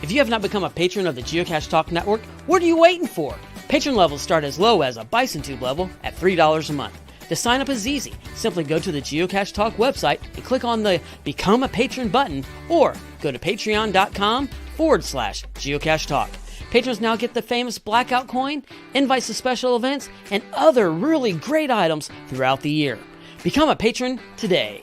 If you have not become a patron of the Geocache Talk Network, what are you waiting for? Patron levels start as low as a Bison Tube level at $3 a month. To sign up is easy. Simply go to the Geocache Talk website and click on the Become a Patron button, or go to patreon.com/Geocache Talk. Patrons now get the famous Blackout coin, invites to special events, and other really great items throughout the year. Become a patron today.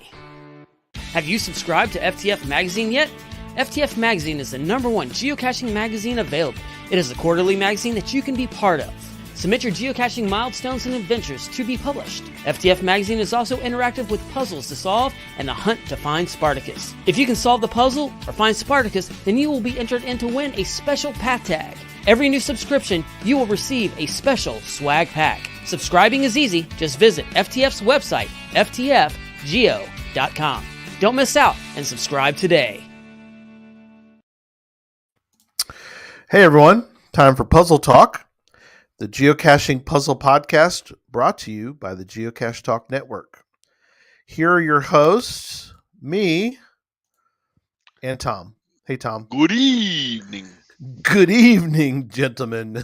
Have you subscribed to FTF Magazine yet? FTF Magazine is the #1 geocaching magazine available. It is a quarterly magazine that you can be part of. Submit your geocaching milestones and adventures to be published. FTF Magazine is also interactive with puzzles to solve and the hunt to find Spartacus. If you can solve the puzzle or find Spartacus, then you will be entered in to win a special pack tag. Every new subscription, you will receive a special swag pack. Subscribing is easy. Just visit FTF's website, ftfgeo.com. Don't miss out and subscribe today. Hey everyone, time for Puzzle Talk, the geocaching puzzle podcast brought to you by the Geocache Talk Network. Here are your hosts, me and Tom. Hey Tom. Good evening. Good evening, gentlemen.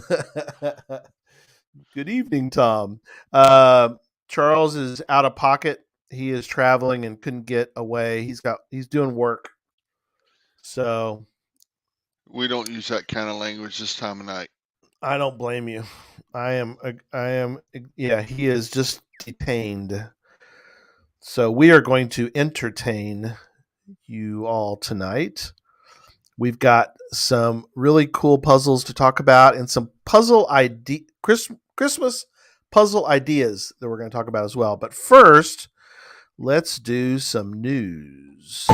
Good evening, Tom. Charles is out of pocket. He is traveling and couldn't get away. He's doing work. So we don't use that kind of language this time of night. I don't blame you. He is just detained. So we are going to entertain you all tonight. We've got some really cool puzzles to talk about and some Christmas puzzle ideas that we're going to talk about as well. But first, let's do some news.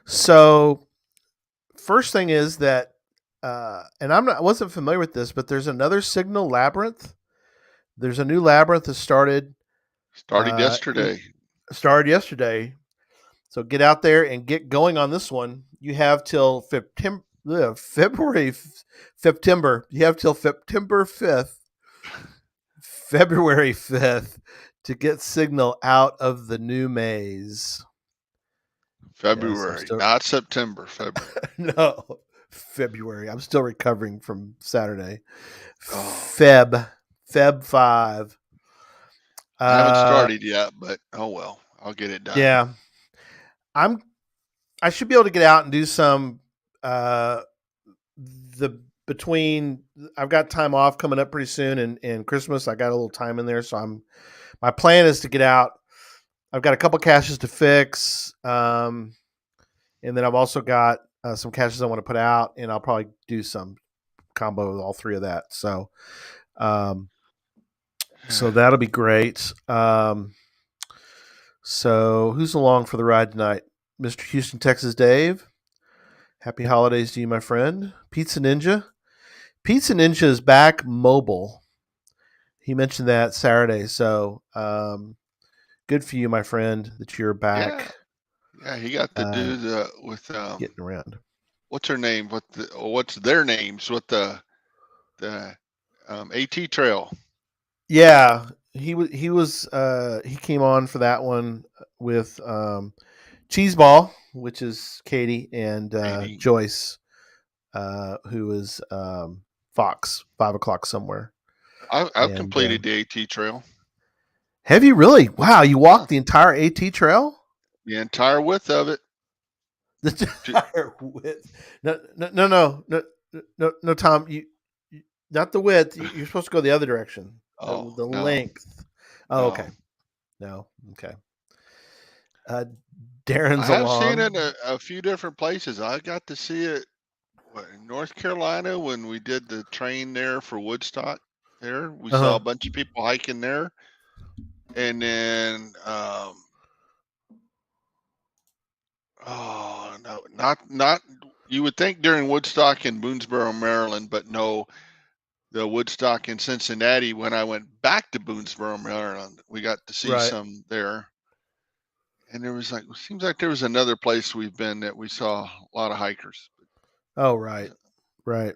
So, first thing is that, and I wasn't familiar with this, but there's another Signal Labyrinth. There's a new labyrinth that started yesterday. Started yesterday. So get out there and get going on this one. You have till September 5th, February 5th, to get Signal out of the new maze. February, not September. February. No, February. I'm still recovering from Saturday. Feb 5. I haven't started yet, but oh well, I'll get it done. Yeah, I should be able to get out and do some. I've got time off coming up pretty soon, and Christmas. I got a little time in there, so my plan is to get out. I've got a couple caches to fix, and then I've also got some caches I want to put out, and I'll probably do some combo with all three of that. So that'll be great. So who's along for the ride tonight? Mr. Houston, Texas Dave. Happy holidays to you, my friend. Pizza Ninja. Pizza Ninja is back mobile. He mentioned that Saturday, so good for you, my friend, that you're back. Yeah, he got to do with getting around. What's her name? What's their names? What the AT Trail? Yeah, he came on for that one with Cheeseball, which is Katie, and Joyce, who is Fox, 5 o'clock somewhere. I've completed the AT Trail. Have you really? Wow, you walked the entire AT Trail? The entire width of it. The entire width? No, Tom. You not the width. You're supposed to go the other direction. Oh, the no. length. Oh, okay. No, okay. Darren's I have along. seen it in a few different places. I got to see it in North Carolina, when we did the train there for Woodstock, we saw Uh-huh. a bunch of people hiking there, and then oh no, not you would think during Woodstock in Boonesboro, Maryland, but no, the Woodstock in Cincinnati. When I went back to Boonesboro, Maryland, we got to see Right. some there. And there was seems like there was another place we've been that we saw a lot of hikers. Oh, right. Right.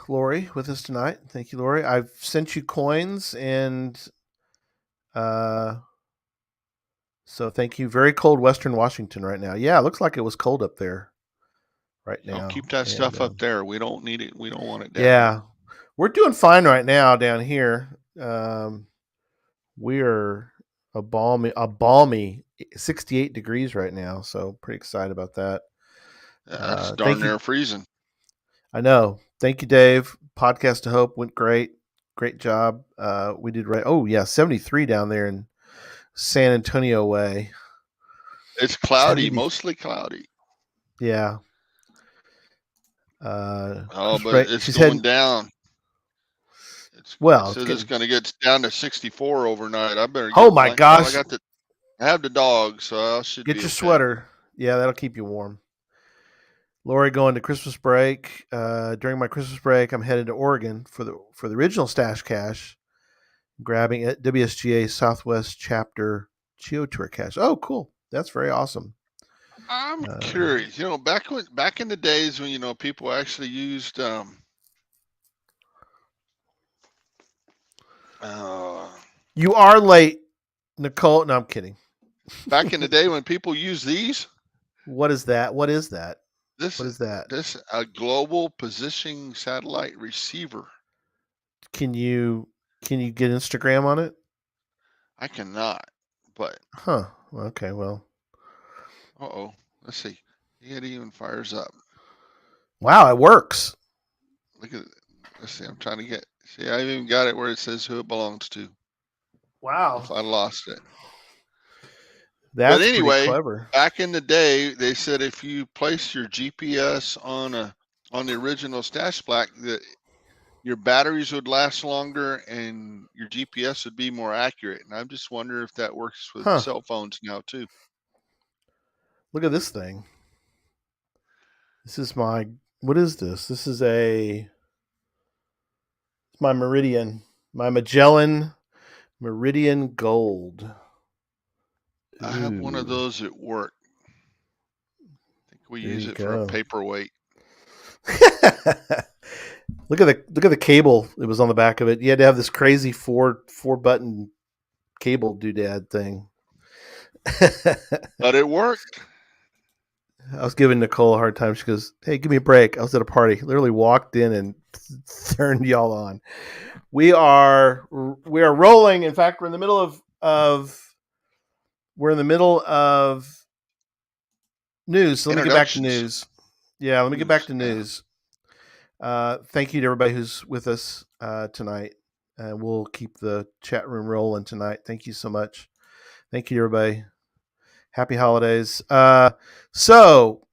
Lori with us tonight. Thank you, Lori. I've sent you coins and so thank you. Very cold Western Washington right now. Yeah, it looks like it was cold up there right now. Keep that And, stuff up there. We don't need it. We don't want it down. Yeah. We're doing fine right now down here. We are a balmy 68 degrees right now, so pretty excited about that. That's darn near freezing. I know. Thank you, Dave. Podcast to Hope went great. Great job. We did right. Oh, yeah, 73 down there in San Antonio way. It's cloudy, mostly cloudy. Yeah. But it's going down. It's going to get down to 64 overnight. I better get oh my gosh. I have the dog, so I should get your sweater. Yeah, that'll keep you warm. Lori going to Christmas break. During my Christmas break, I'm headed to Oregon for the original Stash Cache, grabbing at WSGA Southwest Chapter Geo Tour Cache. Oh, cool! That's very awesome. I'm curious. Back in the days when people actually used you are late, Nicole. No, I'm kidding. Back in the day when people used these. What is that? What is that? What is that? This a global positioning satellite receiver. Can you get Instagram on it? I cannot, but okay, well. Let's see. It even fires up. Wow, it works. Look at it. Let's see. I'm trying to get. See, I even got it where it says who it belongs to. Wow. If I lost it. That's but anyway, pretty clever. Back in the day, they said if you place your GPS on the original Stash Black, that your batteries would last longer and your GPS would be more accurate. And I'm just wondering if that works with cell phones now too. Look at this thing. This is my. What is this? This is my Meridian, my Magellan Meridian Gold. I have one of those at work. I think we use it for a paperweight. Look at the cable. It was on the back of it. You had to have this crazy four button cable doodad thing. But it worked. I was giving Nicole a hard time. She goes, "Hey, give me a break." I was at a party. Literally walked in and turned y'all on. We are rolling. In fact, we're in the middle of news. So let me get back to news. Yeah, let me get back to news. Thank you to everybody who's with us tonight. We'll keep the chat room rolling tonight. Thank you so much. Thank you, everybody. Happy holidays. So,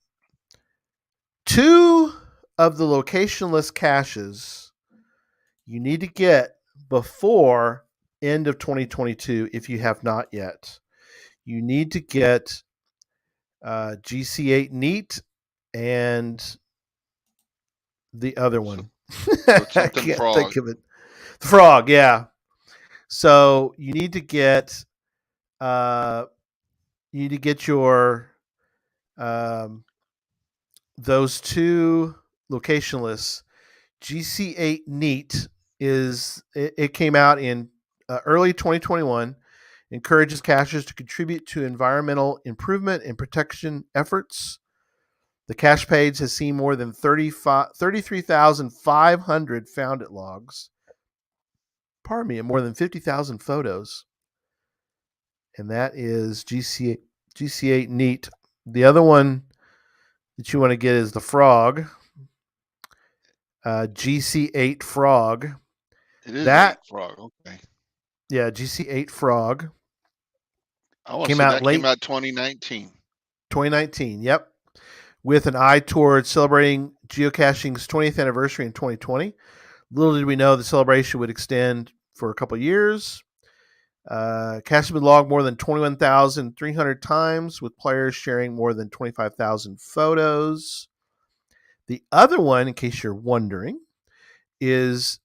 2 of the locationless caches you need to get before end of 2022 if you have not yet. You need to get GC8 Neat and the other one. I can't think of it. The frog, yeah. So you need to get your those 2 locationless. GC8 Neat it came out in early 2021. Encourages caches to contribute to environmental improvement and protection efforts. The cache page has seen more than 33,500 found it logs. Pardon me, and more than 50,000 photos. And that is GC8 Neat. The other one that you want to get is the frog. GC8 Frog. It is that frog. Okay. Yeah, GC8 Frog. Came out 2019. 2019. Yep. with an eye towards celebrating geocaching's 20th anniversary in 2020. Little did we know the celebration would extend for a couple of years. Cache has been logged more than 21,300 times, with players sharing more than 25,000 photos. The other one, in case you're wondering, is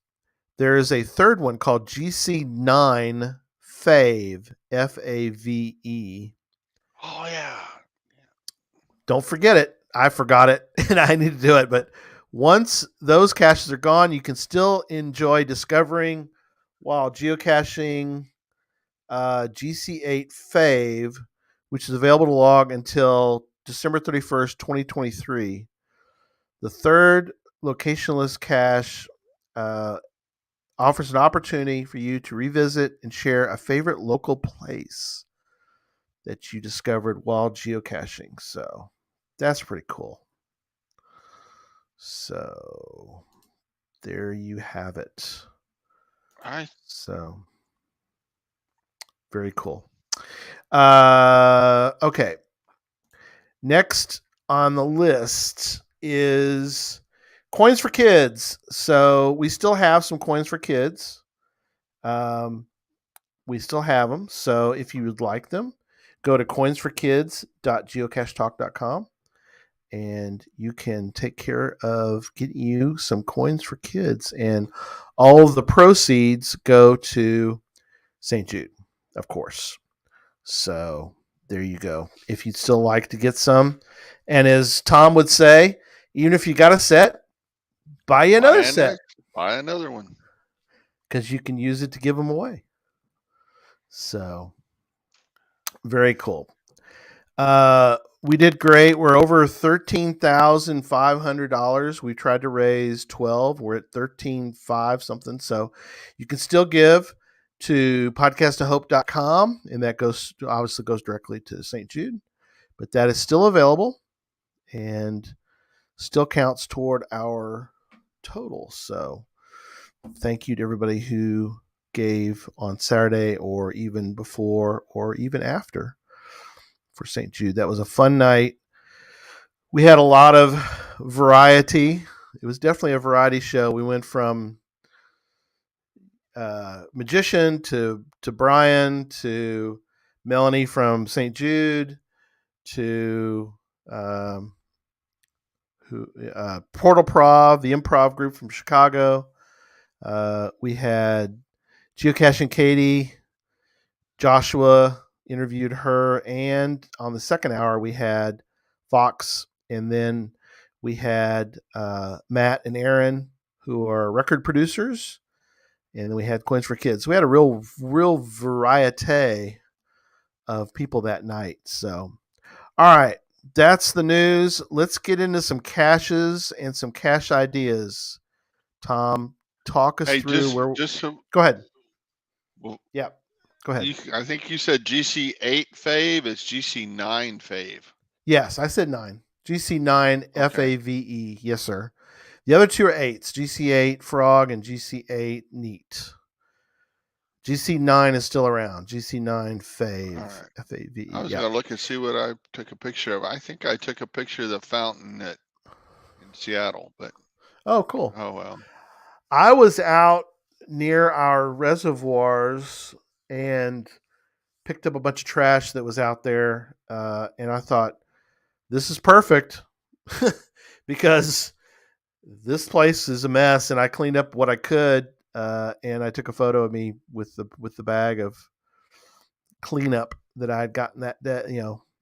there is a third one called GC9 Fave, Fave. Oh yeah. Don't forget it. I forgot it and I need to do it. But once those caches are gone, you can still enjoy discovering while geocaching GC8 Fave, which is available to log until December 31st, 2023. The third locationless cache offers an opportunity for you to revisit and share a favorite local place that you discovered while geocaching. So that's pretty cool. So there you have it. So very cool. Okay. Next on the list is coins for kids. So we still have some coins for kids. We still have them. So if you would like them, go to coinsforkids.geocachetalk.com and you can take care of getting you some coins for kids. And all of the proceeds go to St. Jude, of course. So there you go. If you'd still like to get some. And as Tom would say, even if you got a set, buy you another set. Buy another one. Because you can use it to give them away. So very cool. We did great. We're over $13,500. We tried to raise 12. We're at 13,500 something. So you can still give to podcastofhope.com, and that obviously goes directly to St. Jude, but that is still available and still counts toward our total. So thank you to everybody who gave on Saturday or even before or even after for St. Jude. That was a fun night. We had a lot of variety. It was definitely a variety show. We went from magician to Brian to Melanie from St. Jude to Portal Prov, the improv group from Chicago. We had Geocaching Katie, Joshua interviewed her, and on the second hour we had Fox, and then we had Matt and Aaron, who are record producers, and then we had Coins for Kids. So we had a real variety of people that night. So, all right, that's the news. Let's get into some caches and some cache ideas. Tom, talk us through go ahead. Well, yeah, go ahead. I think you said GC8 Fave. It's GC9 Fave. Yes, I said 9. GC9 Fave. Yes, sir. The other two are 8s. GC8 Frog and GC8 Neat. GC9 is still around. GC9 Fave. Right. Fave. I was going to look and see what I took a picture of. I think I took a picture of the fountain in Seattle, but oh, cool. Oh well. I was out near our reservoirs and picked up a bunch of trash that was out there, and I thought, this is perfect because this place is a mess, and I cleaned up what I could, and I took a photo of me with the bag of cleanup that I had gotten that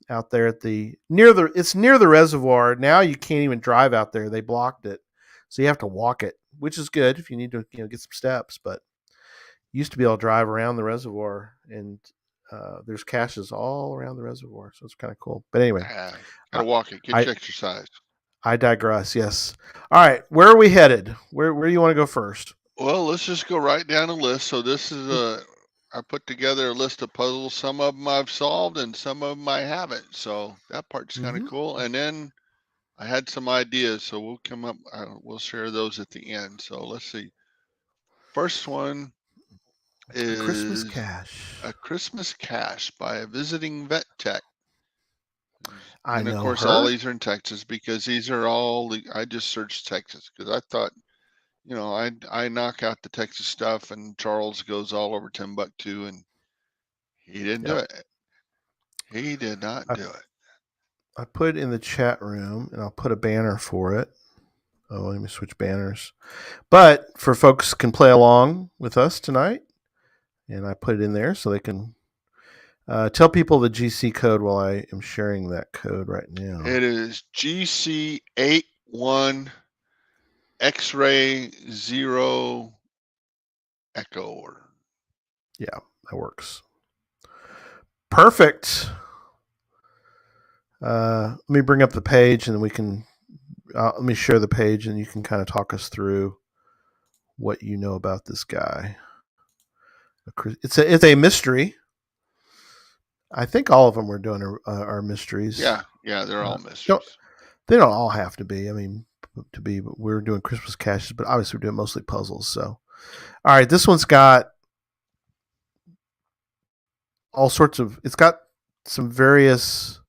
out there at near the reservoir. Now you can't even drive out there; they blocked it, so you have to walk it, which is good if you need to get some steps. But you used to be able to drive around the reservoir, and there's caches all around the reservoir, so it's kind of cool. But anyway, gotta walk it, get your exercise. I digress. Yes. All right, where are we headed? Where do you want to go first? Well, let's just go right down the list. So this is I put together a list of puzzles. Some of them I've solved, and some of them I haven't. So that part's kind of cool. And then I had some ideas, so we'll come up. We'll share those at the end. So let's see. First one is Christmas cache. A Christmas cache by a visiting vet tech. I And of know course, all her. these are in Texas because these are all. I just searched Texas because I thought, I knock out the Texas stuff, and Charles goes all over Timbuktu, and he didn't do Yep. it. He did not do it. I put it in the chat room, and I'll put a banner for it. Oh, let me switch banners. But for folks can play along with us tonight, and I put it in there so they can tell people the GC code while I am sharing that code right now. It is GC81 X-ray 0 Echo. Yeah, that works. Perfect. Let me bring up the page, and then we can. Let me share the page, and you can kind of talk us through what you know about this guy. It's a mystery. I think all of them we're doing are mysteries. Yeah, they're all mysteries. They don't all have to be. I mean, but we're doing Christmas caches, but obviously we're doing mostly puzzles. So, all right, this one's got all sorts of. It's got some various.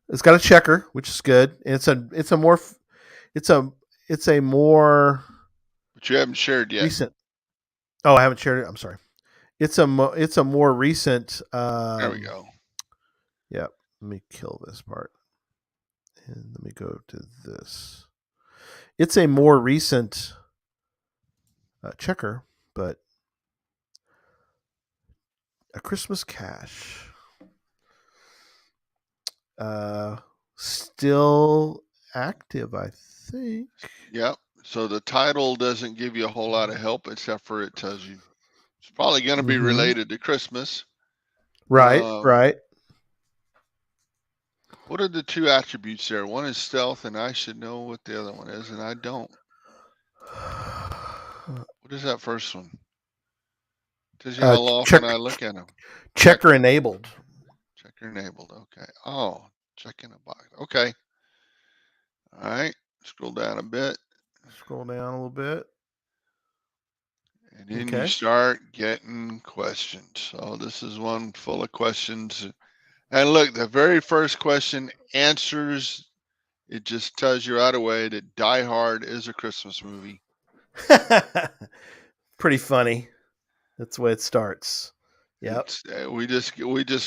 It's got a checker, which is good, and it's a more. But you haven't shared yet. Recent. Oh, I haven't shared it. I'm sorry. It's a more recent. There we go. Yep. Let me kill this part, and let me go to this. It's a more recent checker, but a Christmas cache. Still active, I think. Yep. So the title doesn't give you a whole lot of help, except for it tells you it's probably going to be related to Christmas. Right, right. What are the two attributes there? One is stealth, and I should know what the other one is, and I don't. What is that first one? Tells you how often I look at them. Checker enabled. Checker enabled. Okay. Oh, check in a box. Okay. All right. Scroll down a bit. Scroll down a little bit. And then you start getting questions. So this is one full of questions. And look, the very first question answers, it just tells you right away that Die Hard is a Christmas movie. Pretty funny. That's the way it starts. Yep. We just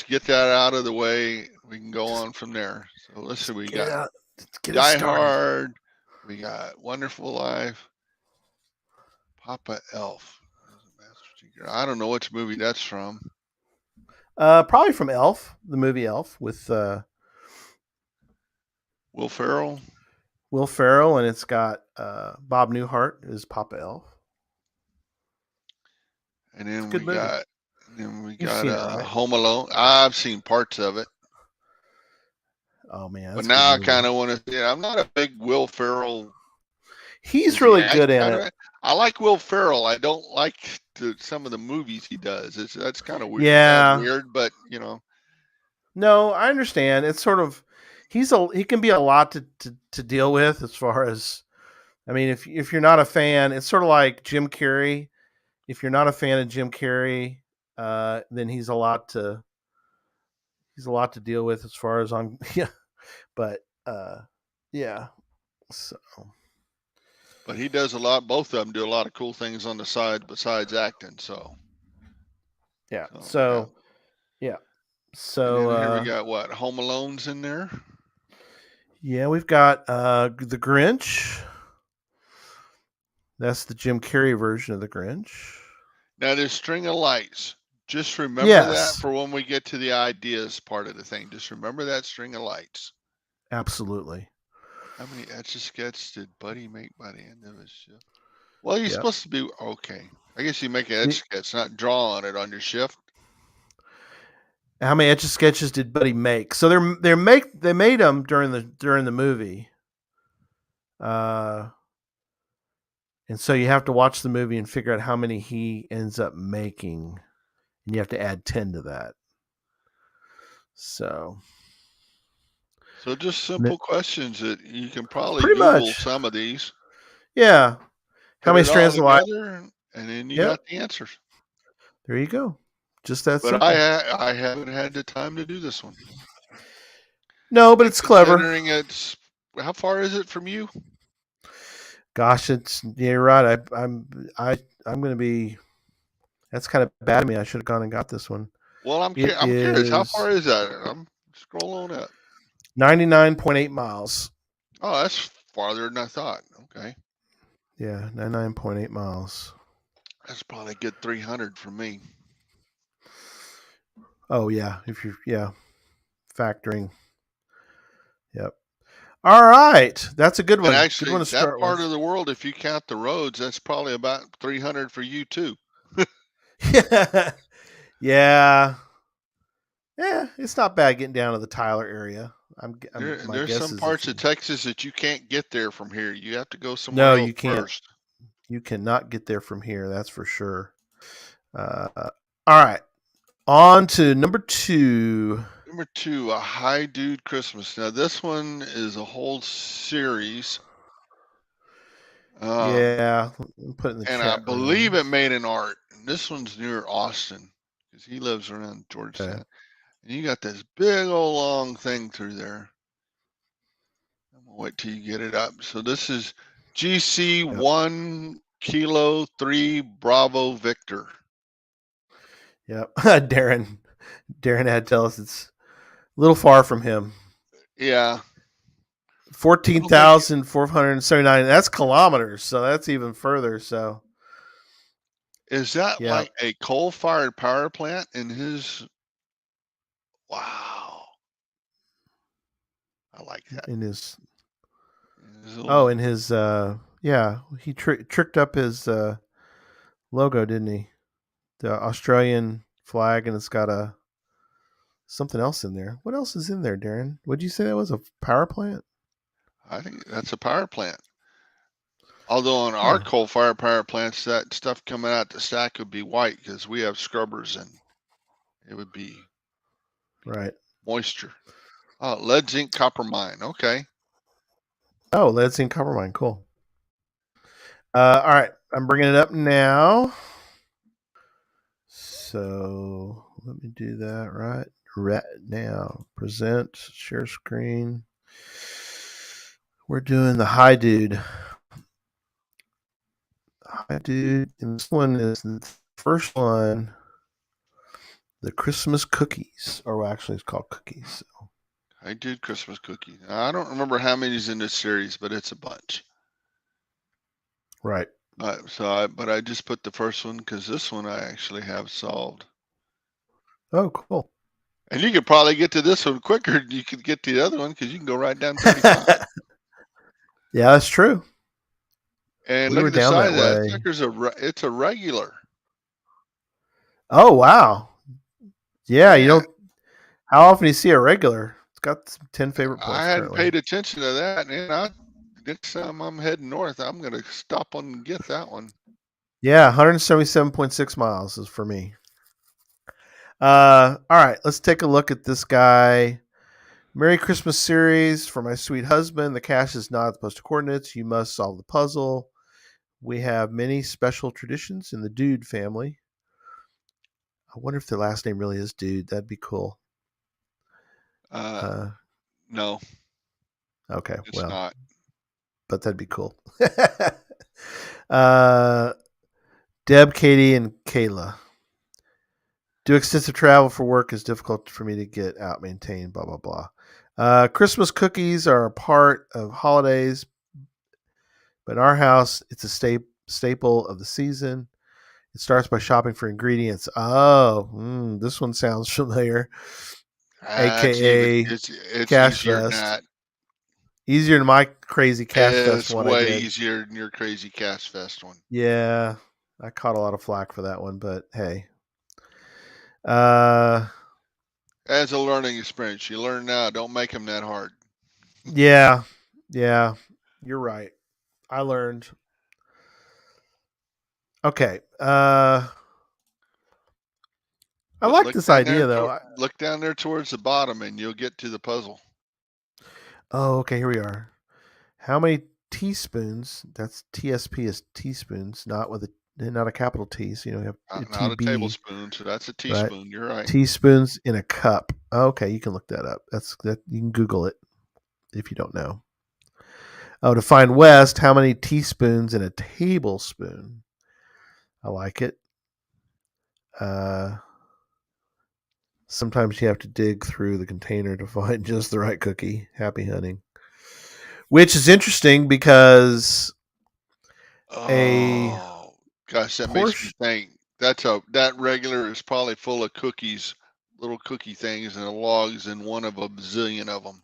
get that out of the way. We can go on from there. So let's see. We got Die Hard. We got Wonderful Life. Papa Elf. I don't know which movie that's from. Probably from Elf, the movie Elf with Will Ferrell. Will Ferrell, and it's got Bob Newhart as Papa Elf. And then we got right? Home Alone. I've seen parts of it. Oh man! But now I kind of want to. I'm not a big Will Ferrell. He's really good at it. I like Will Ferrell. I don't like some of the movies he does. That's kind of weird. Yeah, weird, but No, I understand. It's sort of he can be a lot to deal with as far as. I mean, if you're not a fan, it's sort of like Jim Carrey. If you're not a fan of Jim Carrey, then he's a lot to deal with as far as on but yeah. So. But he does a lot. Both of them do a lot of cool things on the side besides acting. So. Yeah. So. Yeah. So and here we got what? Home Alone's in there. Yeah, we've got the Grinch. That's the Jim Carrey version of the Grinch. Now there's String of Lights. Just remember that for when we get to the ideas part of the thing. Just remember that String of Lights. Absolutely. How many Etch-a-Sketch did Buddy make by the end of his shift? Well, you're supposed to be okay. I guess you make an Etch-a-Sketch, not draw on it on your shift. How many Etch-a-Sketches did Buddy make? So they made them during the movie. And so you have to watch the movie and figure out how many he ends up making, and you have to add 10 to that. So just simple questions that you can probably Pretty Google much. some of these. Yeah. How many strands of light? And then you got the answers. There you go. Just that but simple. I haven't had the time to do this one. No, but it's clever. Considering it's, how far is it from you? Gosh, you're right. I'm going to be. That's kind of bad of me. I should have gone and got this one. Well, I'm It curious. How far is is that? I'm scrolling up. 99.8 miles. Oh, that's farther than I thought. Okay, Yeah, 99.8 miles. that's probably a good 300 from me. Oh yeah, if you're factoring. Yep. All right, that's a good And one. Good actually, one to that start part with. of the world, if you count the roads, that's probably about 300 for you too. Yeah, yeah, yeah. It's not bad getting down to the Tyler area. My There's guess some is if parts you of Texas that you can't get there from here. You have to go somewhere no, else you can't. first. You cannot get there from here. That's for sure. All right, on to number 2. Number 2, a High Dude Christmas. Now this one is a whole series, Yeah, put it in the and I chat believe room. it made an art. This one's near Austin because he lives around Okay. Georgetown. And you got this big old long thing through there. I'm gonna wait till you get it up. So this is GC Yep. 1 Kilo 3 Bravo Victor. Yep. Darren had to tell us it's a little far from him. Yeah. 14,479. That's kilometers, so that's even further. So Is that yeah, like a coal-fired power plant in his? Wow. I like that. in his His little, in his yeah, he tricked up his logo, didn't he? The Australian flag, and it's got a something else in there. What else is in there, Darren? Would you say that was a power plant? I think that's a power plant. Although on our Huh. coal-fired power plants, that stuff coming out the stack would be white because we have scrubbers and it would be Right. moisture. Oh, lead, zinc, copper mine. Okay. Oh, lead zinc copper mine. Cool. All right, I'm bringing it up now. So let me do that right now. Present, share screen. We're doing the Hi Dude. Hi Dude. And this one is the first one. The Christmas cookies. Or actually it's called cookies. So. I did Christmas cookie. I don't remember how many's in this series, but it's a bunch. Right. But I just put the first one because this one I actually have solved. Oh, cool. And you could probably get to this one quicker than you could get to the other one because you can go right down 35. Yeah, that's true. And We look were at the down size that of that. way. Sucker's it's a regular. Oh, wow. Yeah, you Yeah, don't. How often do you see a regular? It's got some 10 favorite I points hadn't currently. paid attention to that. And next time I'm heading north, I'm going to stop on and get that one. Yeah, 177.6 miles is for me. All right, let's take a look at this guy. Merry Christmas series for my sweet husband. The cache is not at the posted coordinates. You must solve the puzzle. We have many special traditions in the Dude family. I wonder if their last name really is Dude. That'd be cool. No, Okay, it's well, not. but that'd be cool. Deb, Katie, and Kayla. Do extensive travel for work is difficult for me to get out, maintained, blah, blah, blah. Christmas cookies are a part of holidays, but in our house, it's a staple of the season. It starts by shopping for ingredients. Oh, this one sounds familiar. AKA It's Cash easier than Fest. that. Easier than my crazy Cash Fest It's one I way did. easier than your crazy Cast Fest one. Yeah, I caught a lot of flack for that one, but hey. As a learning experience. You learn now. Don't make them that hard. Yeah, you're right. I learned. Okay. I like this idea though. Look down there towards the bottom, and you'll get to the puzzle. Oh, okay. Here we are. How many teaspoons? That's TSP is teaspoons, not with a not a capital T. So you have not a TB, tablespoon, so that's a teaspoon. right? You're right. Teaspoons in a cup. Okay, you can look that up. That you can Google it if you don't know. Oh, to find west, how many teaspoons in a tablespoon? I like it. Sometimes you have to dig through the container to find just the right cookie. Happy hunting. Which is interesting because Oh gosh, that makes me portion. think. That regular is probably full of cookies, little cookie things, and logs in one of a bazillion of them.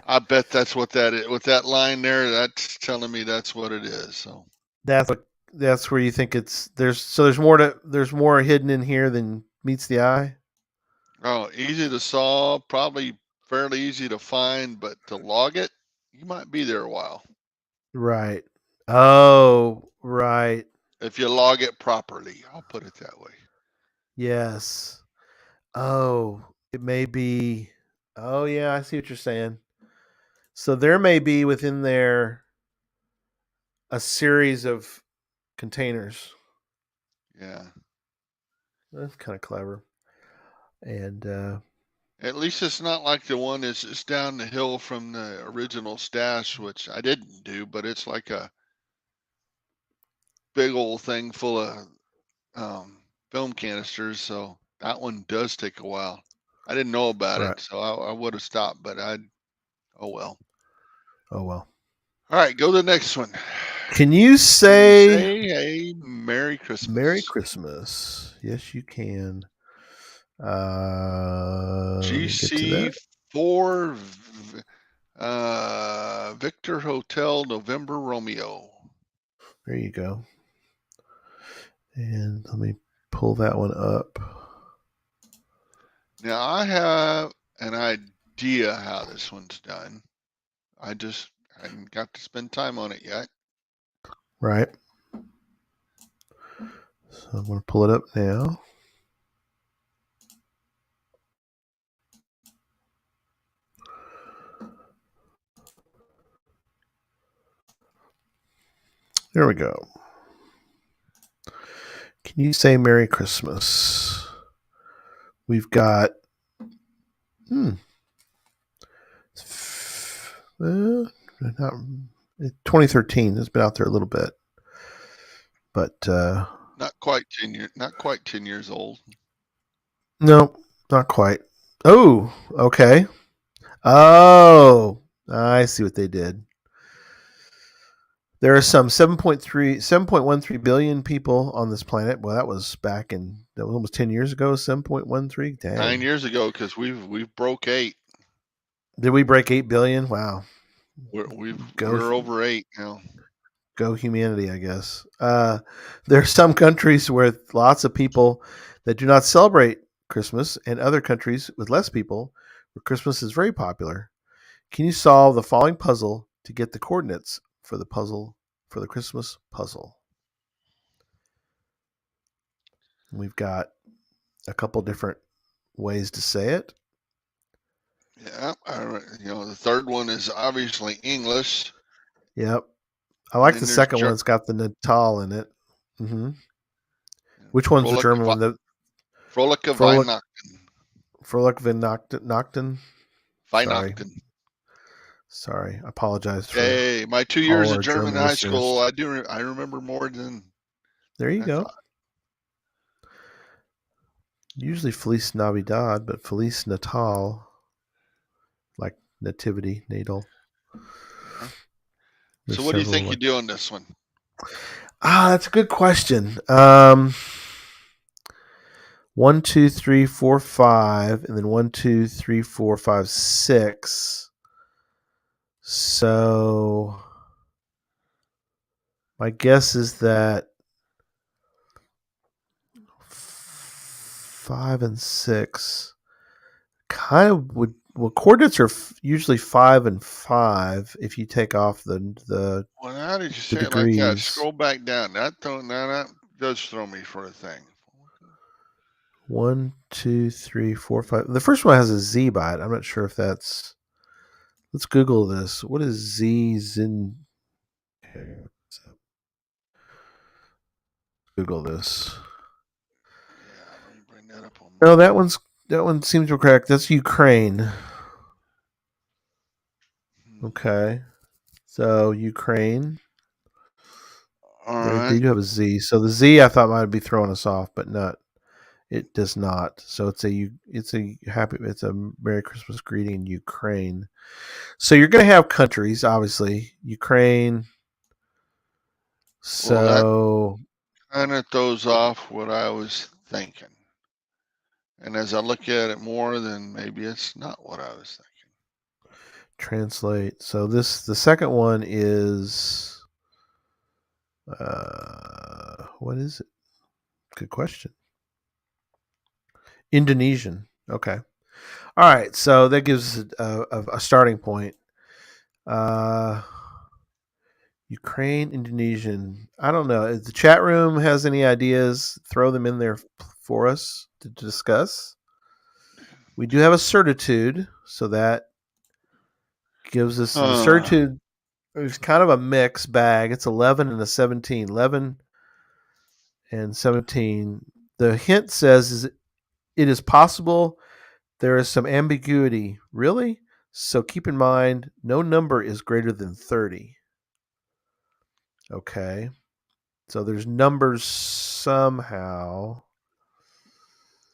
I bet that's what that is. With that line there, that's telling me that's what it is. So that's where you think there's more hidden in here than meets the eye. oh, easy to solve, probably fairly easy to find, but to log it, you might be there a while Right. Oh, right. if you log it properly. I'll put it that way. Yes. Oh, it may be. Oh, yeah, I see what you're saying. So there may be within there a series of containers. Yeah. That's kind of clever. And At least it's not like the one that's just down the hill from the original stash, which I didn't do, but it's like a big old thing full of film canisters. So that one does take a while. I didn't know about right. it, so I would have stopped, but oh well. Oh well. All right, go to the next one. Can you say Say a Merry Christmas. Merry Christmas? Yes, you can. Let me get to that. GC4 Victor Hotel November Romeo. There you go. And let me pull that one up. Now I have an idea how this one's done. I just hadn't got to spend time on it yet. Right. So I'm going to pull it up now. There we go. Can you say Merry Christmas? We've got not 2013. It's been out there a little bit, but Not quite 10 years. Not quite 10 years old. no, not quite. Oh, okay. Oh, I see what they did. There are some 7.13 billion people on this planet. Well, that was almost 10 years ago. 7.13. Dang. 9 years ago, because we've broke 8. Did we break 8 billion? Wow. We're over 8 now. Go humanity, I guess. There are some countries with lots of people that do not celebrate Christmas, and other countries with less people where Christmas is very popular. Can you solve the following puzzle to get the coordinates for the Christmas puzzle? We've got a couple different ways to say it. Yeah, the third one is obviously English. Yep. I like the second one. It's got the Natal in it. Mm-hmm. Which one's the German one? Fröhliche Weihnachten. Fröhliche Weihnachten. Weihnachten. Sorry, I apologize for. Hey, my 2 years of German high school, I remember more than. There you go. Usually Feliz Navidad, but Feliz Natal, like nativity, natal. So what do you think you do on this one? That's a good question. 1, 2, 3, 4, 5, and then 1, 2, 3, 4, 5, 6. So my guess is that 5 and 6 kind of would. Well, coordinates are usually 5 and 5 if you take off the. Well, how did you say it degrees. like that? Scroll back down. That does throw me for a thing. 1, 2, 3, 4, 5. The first one has a Z by it. I'm not sure if that's. Let's Google this. What is Z? Google this. Yeah, let me bring that up on No, my. that one seems correct. That's Ukraine. Hmm. Okay. So Ukraine. All They right. do have a Z. So the Z I thought might be throwing us off, but not. It does not. So it's a Merry Christmas greeting, Ukraine. So you're going to have countries, obviously, Ukraine. Well, that So kind of throws off what I was thinking. And as I look at it more, then maybe it's not what I was thinking. translate. So the second one is what is it? Good question. Indonesian. Okay. All right. So that gives us a starting point. Uh, Ukraine, Indonesian. I don't know. If the chat room has any ideas, throw them in there for us to discuss. We do have a certitude, so that gives us the certitude. It's kind of a mixed bag. It's 11 and a 17. 11 and 17. The hint says is it is possible there is some ambiguity. Really? So keep in mind, no number is greater than 30. Okay. So there's numbers somehow.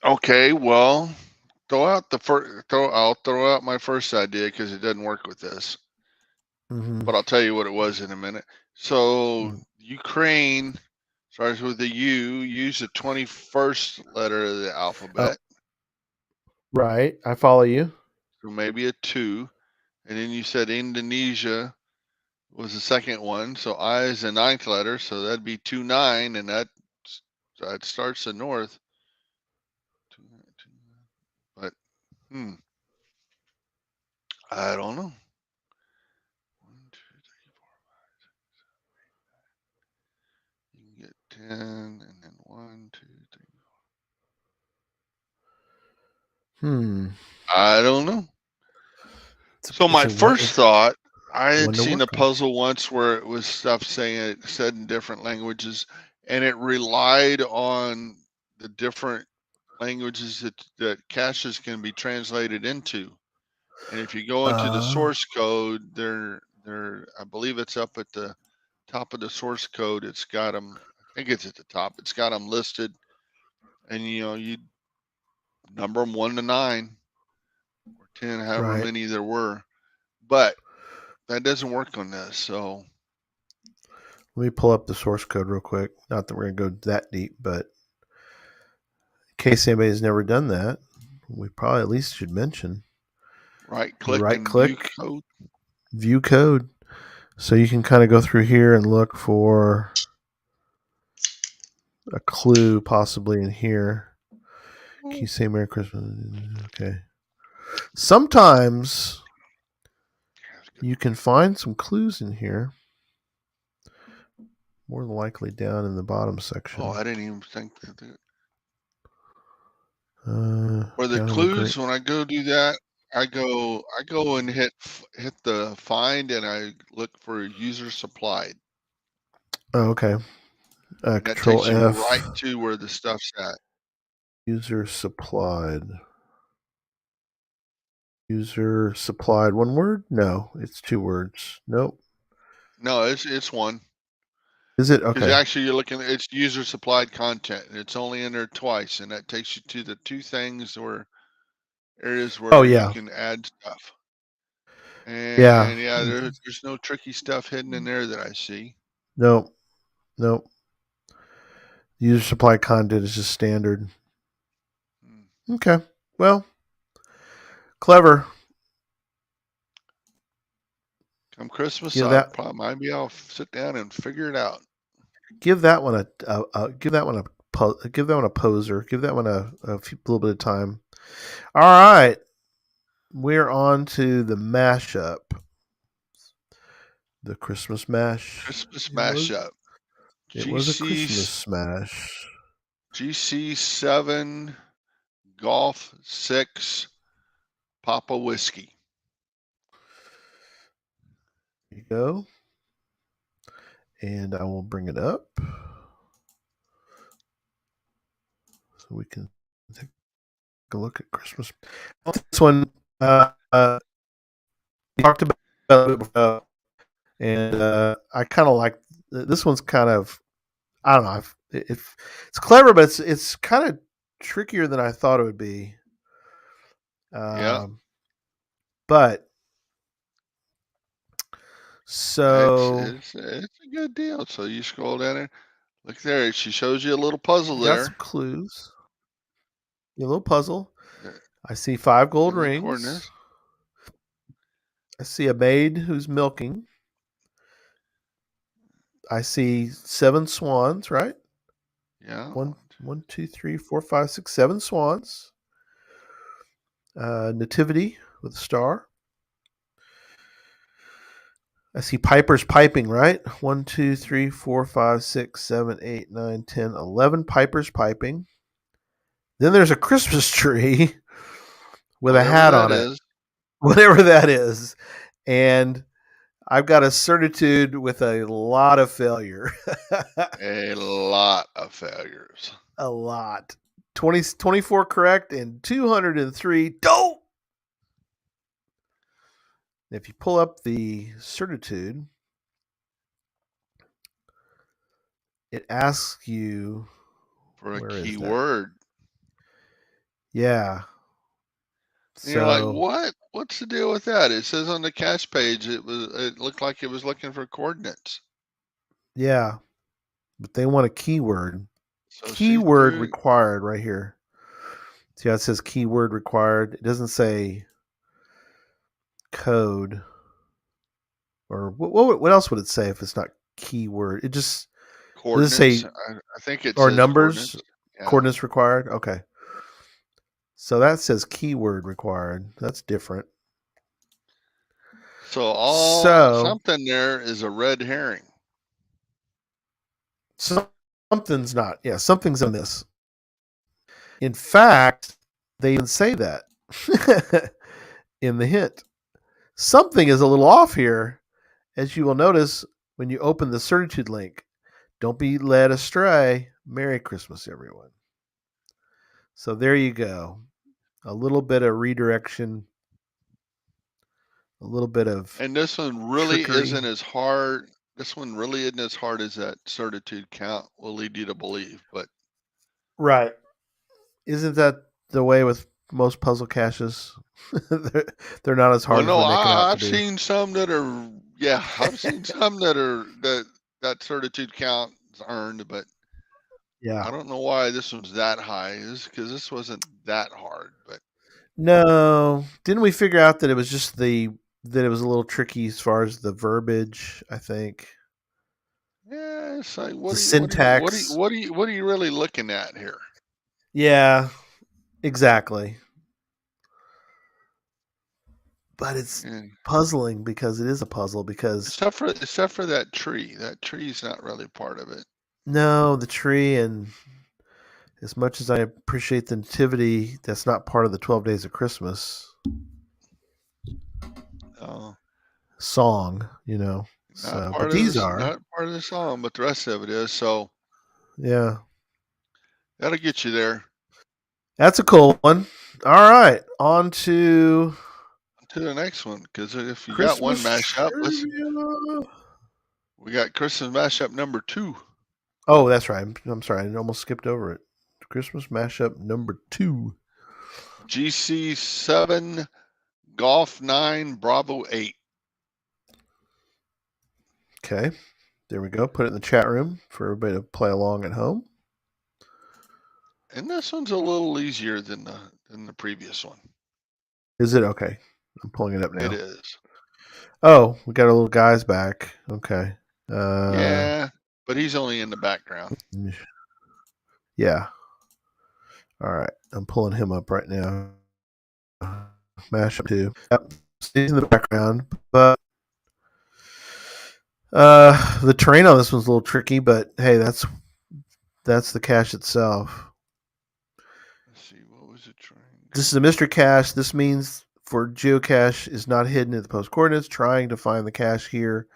Okay, well, throw out the first. I'll throw out my first idea because it doesn't work with this. Mm-hmm. But I'll tell you what it was in a minute. So Ukraine starts with a U. Use the 21st letter of the Oh, alphabet. right. I follow you. So maybe a 2. And then you said Indonesia was the second one. So I is the 9th letter. So that'd be 2-9. And that starts the north. But, I don't know. 1, 2, 3, 4, 5, 6, 7, 8, 9. You can get 10 and then 1, 2, 3. I don't know. So It's my a one. first thought, I had One to seen a work on. puzzle once where it was stuff saying it said in different languages, and it relied on the different languages that caches can be translated into. And if you go into the Uh, source code, I believe it's up at the top of the source code. It's got them. I think it's at the top. It's got them listed, and you number them 1 to 9 or 10, however right. many there were. But that doesn't work on this. So Let me pull up the source code real quick. Not that we're going to go that deep, but in case anybody's never done that, we probably at least should mention. right You click right and view click, code. view code. So you can kind of go through here and look for a clue possibly in here. Can you say Merry Christmas? Okay. Sometimes you can find some clues in here. More than likely down in the bottom Oh, section. I didn't even think that. For the Down in the clues, great. when I go do that, I go and hit the find and I look for user supplied, Oh, okay. and that Control takes you right F. to where the stuff's at. User supplied. User supplied. One word? No, it's two words. Nope. No, it's one Is it? because Okay. actually you're looking. It's user supplied content, and it's only in there twice, and that takes you to the two things or areas Oh, where you yeah. can add stuff. Yeah. And yeah, there's no tricky stuff hidden in there that I see. Nope. Nope. User supplied content is just standard. Hmm. Okay. Well, clever. Come Christmas, Give that maybe I'll sit down and figure it out. give that one give that one give that one a poser. Give that one a little bit of time. All right. We're on to the mashup. The Christmas mash. Christmas It was mashup. it was a GC Christmas smash. GC7 Golf 6 Papa Whiskey. Here you go. And I will bring it up. we can take a look at Christmas. This one we talked about it before, and I kind of like this one's kind of, I don't know, it's clever, but it's kind of trickier than I thought it would be. Yeah. But so It's a good deal. So you scroll down there. Look there. She shows you a little puzzle got some there. clues. A little puzzle. There- I see 5 gold in the rings. coordinates. I see a maid who's milking. I see 7 swans, right? Yeah. One, 2, 3, 4, 5, 6, 7 swans. Nativity with a star. I see pipers piping, right? 1, 2, 3, 4, 5, 6, 7, 8, 9, 10, 11 pipers piping. Then there's a Christmas tree with a hat on it. Whatever that is. And I've got a certitude with a lot of failure. A lot of failures. A lot. 24 correct and 203 dope. If you pull up the certitude, it asks you For a where is that? keyword. Yeah. And you're like, what? What's the deal with that? It says on the cache page it looked like it was looking for coordinates. Yeah. But they want a keyword. So Keyword required right here. See how it says keyword required? It doesn't say code. Or what else would it say if it's not keyword? It just coordinates. Does it say, I think it or says numbers? Coordinates required? Okay. So that says keyword required. That's different. So something there is a red herring. Something's not. Yeah, something's in this. In fact, they even say that in the hint. Something is a little off here, as you will notice when you open the certitude link. Don't be led astray. Merry Christmas, everyone. So there you go. A little bit of redirection. A little bit of And this one really trickery. isn't as hard. This one really isn't as hard as that certitude count will lead you to believe. But right. Isn't that the way with most puzzle caches? they're not as hard as we're making out to be. I've seen some that are, I've seen some that are that certitude count is earned, but Yeah. I don't know why this one's that high. Is because this wasn't that hard, but No, didn't we figure out that it was just that it was a little tricky as far as the verbiage? I think. yeah, it's like The syntax. what are you really looking at here? Yeah, exactly. But it's puzzling because it is a puzzle. Because except for that tree. That tree's not really part of it. no, the tree, and as much as I appreciate the nativity, that's not part of the 12 Days of Christmas song, but these are not part of the song, but the rest of it is. So yeah, that'll get you there. That's a cool one. All right, on to the next one, because if you Christmas got one mashup, trivia. We got Christmas mashup number 2. Oh, that's right. I'm sorry, I almost skipped over it. Christmas mashup number 2. GC 7, Golf 9, Bravo 8. Okay, there we go. Put it in the chat room for everybody to play along at home. And this one's a little easier than the previous one. Is it? Okay. I'm pulling it up now. It is. Oh, we got our little guys back. Okay. Yeah, but he's only in the background. Yeah. All right. I'm pulling him up right now. Mashup 2. Yep. He's in the background. But the terrain on this one's a little tricky, but hey, that's the cache itself. Let's see, what was it trying? This is a mystery cache. This means for geocache is not hidden at the post coordinates. Trying to find the cache here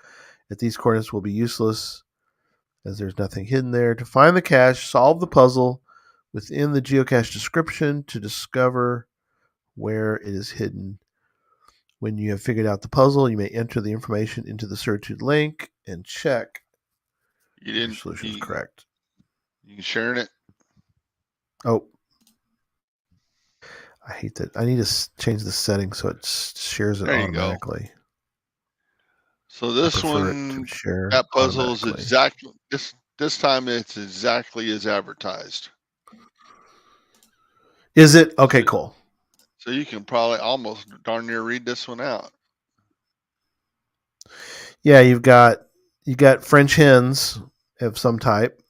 at these coordinates will be useless, as there's nothing hidden there. To find the cache, solve the puzzle within the geocache description to discover where it is hidden. When you have figured out the puzzle, you may enter the information into the certitude link and check You your didn't. solution is correct. You sharing it? Oh, I hate that. I need to change the setting so it shares it There you go. automatically. So this I prefer it one, to share that puzzle is automatically. exactly this time. It's exactly as advertised. Is it? Okay, cool. So you can probably almost darn near read this one out. Yeah, you got French hens of some type.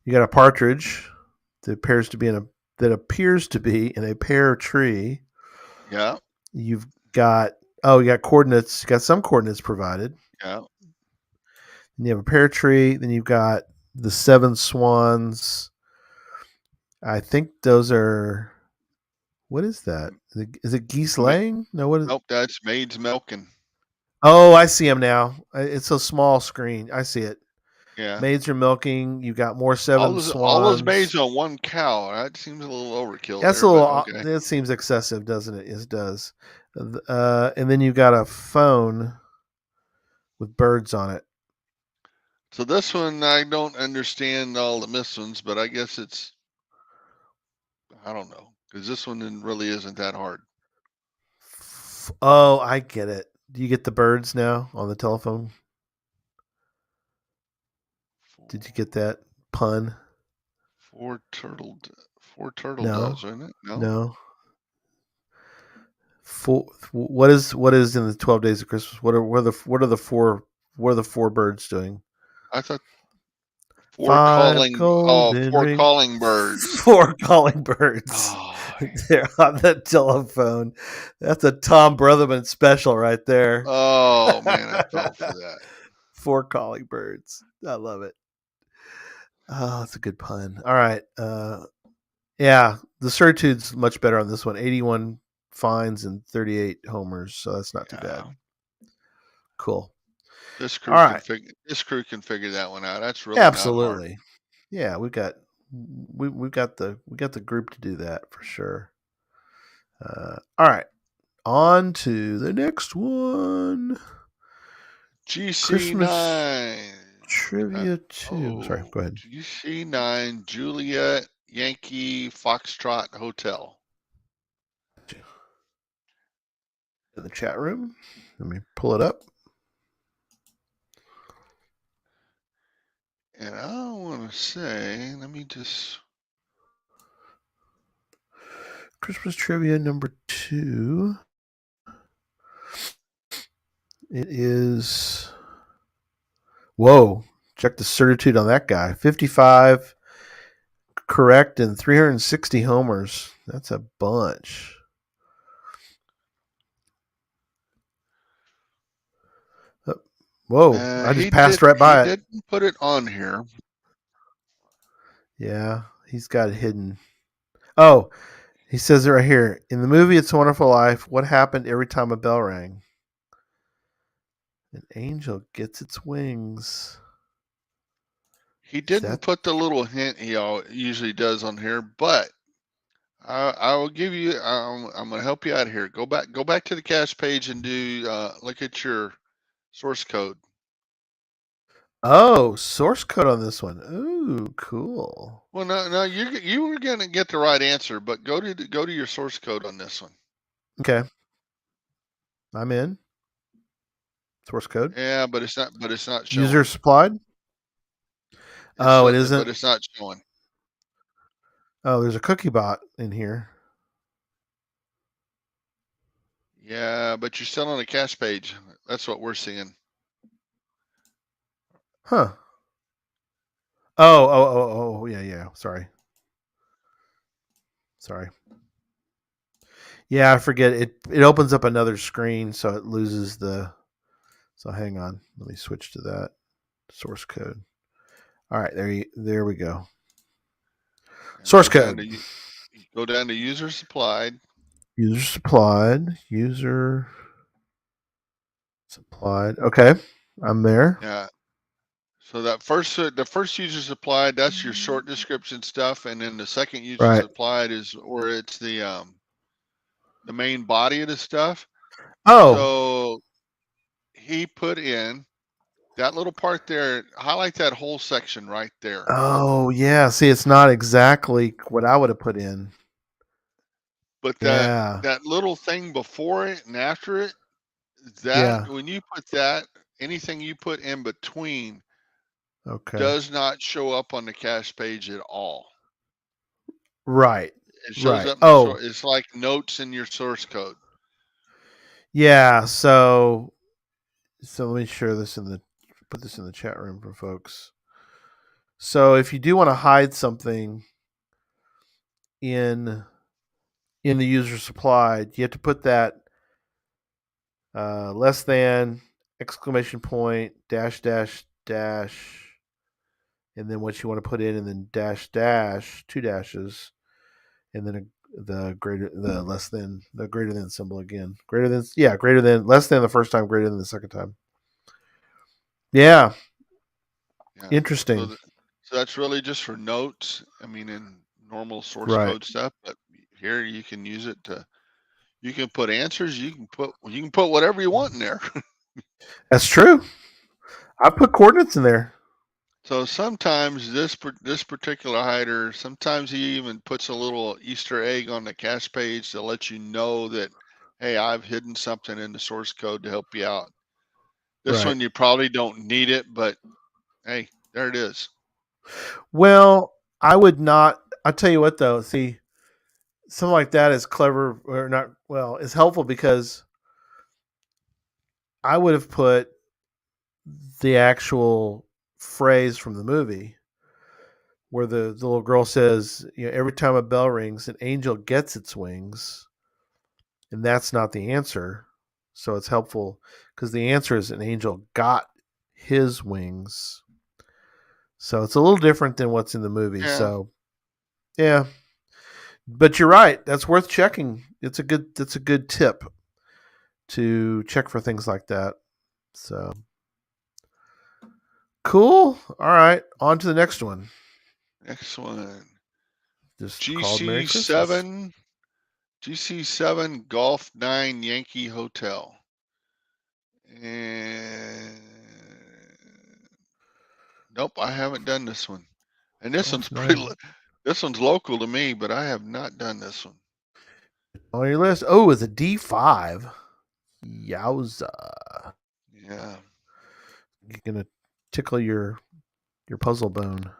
You got a partridge that appears to be in a pear tree. Yeah. You've got you got coordinates. You got some coordinates provided. Yeah. And you have a pear tree. Then you've got the 7 swans. I think those are. What is that? Is it geese laying? No, what is? Nope, that's maids milking. Oh, I see them now. It's a small screen. I see it. Yeah. Maids are milking. You got more 7 swans. All those maids on one cow. That seems a little overkill. That's there, a little. okay. That seems excessive, doesn't it? It does. And then you've got a phone with birds on it. So this one, I don't understand all the missed ones, but I guess I don't know, because this one really isn't that hard. Oh, I get it. Do you get the birds now on the telephone? Did you get that pun? Four turtle No. doves, isn't it? No. What is in the 12 days of Christmas? What are the four birds doing? I thought four calling birds. 4 calling birds. Oh, They're on the telephone. That's a Tom Brotherman special right there. oh man, I fell for that. 4 calling birds. I love it. Oh, that's a good pun. All right. Yeah, the certitude's much better on this one. 81 fines and 38 homers, so that's not too bad. Cool. This crew can figure that one out. That's really absolutely. Not hard. Yeah, we've got the group to do that for sure. All right, on to the next one. GC9 Christmas Trivia 2. Sorry, go ahead. GC9 Juliet Yankee Foxtrot Hotel. In the chat room. Let me pull it up. And I want to say, let me just. Christmas Trivia number 2. It is. Whoa. Check the certitude on that guy. 55 correct and 360 homers. That's a bunch. Whoa. I just passed right by it. He didn't put it on here. Yeah, he's got it hidden. Oh, he says it right here. In the movie It's a Wonderful Life, what happened every time a bell rang? An angel gets its wings. He didn't put the little hint he usually does on here, but I will give you. I'm going to help you out here. Go back to the cache page and do look at your source code. Oh, source code on this one. Ooh, cool. Well, no, you were going to get the right answer, but go to your source code on this one. Okay, I'm in. Source code. Yeah, but it's not showing. User supplied. It isn't. But it's not showing. Oh, there's a cookie bot in here. Yeah, but you're still on the cache page. That's what we're seeing. Huh. Oh, yeah. Sorry. Yeah, I forget. It opens up another screen, so it loses the. So hang on. Let me switch to that source code. All right, there we go. Source code. Go down to user supplied. User supplied. Okay, I'm there. Yeah. So the first user supplied, that's your short description stuff, and then the second user Right. supplied is where it's the main body of the stuff. Oh. So he put in that little part there. Highlight that whole section right there. Oh yeah. See, it's not exactly what I would have put in. But Yeah. that little thing before it and after it, Yeah. when you put that, anything you put in between Okay. does not show up on the cache page at all. Right. It shows Right. up in the Oh, source. It's like notes in your source code. yeah. So let me share this put this in the chat room for folks. So if you do want to hide something in the user supplied, you have to put that less than exclamation point dash dash dash, and then what you want to put in, and then dash dash, two dashes, and then the greater than symbol again. Greater than, less than the first time, greater than the second time. Yeah, Yeah. interesting. So that's really just for notes. I mean, in normal source Right. code stuff, but here you can use it to. You can put answers. You can put whatever you want in there. That's true. I put coordinates in there. So sometimes this particular hider, sometimes he even puts a little Easter egg on the cache page to let you know that, hey, I've hidden something in the source code to help you out. This Right. one you probably don't need it, but hey, there it is. Well, I would not. I tell you what, though. See, something like that is clever, or not. Well, it's helpful because I would have put the actual phrase from the movie where the little girl says, every time a bell rings, an angel gets its wings, and that's not the answer. So it's helpful because the answer is an angel got his wings. So it's a little different than what's in the movie. Yeah. So yeah, but you're right. That's worth checking. That's a good tip to check for things like that. So cool. All right, on to the next one. Next one. Just called Merry Christmas. GC7 Golf 9 Yankee Hotel. And nope, I haven't done this one. And this Golf one's pretty. 9. This one's local to me, but I have not done this one. On your list. Oh, it's a D5. Yowza. Yeah. You're gonna tickle your puzzle bone.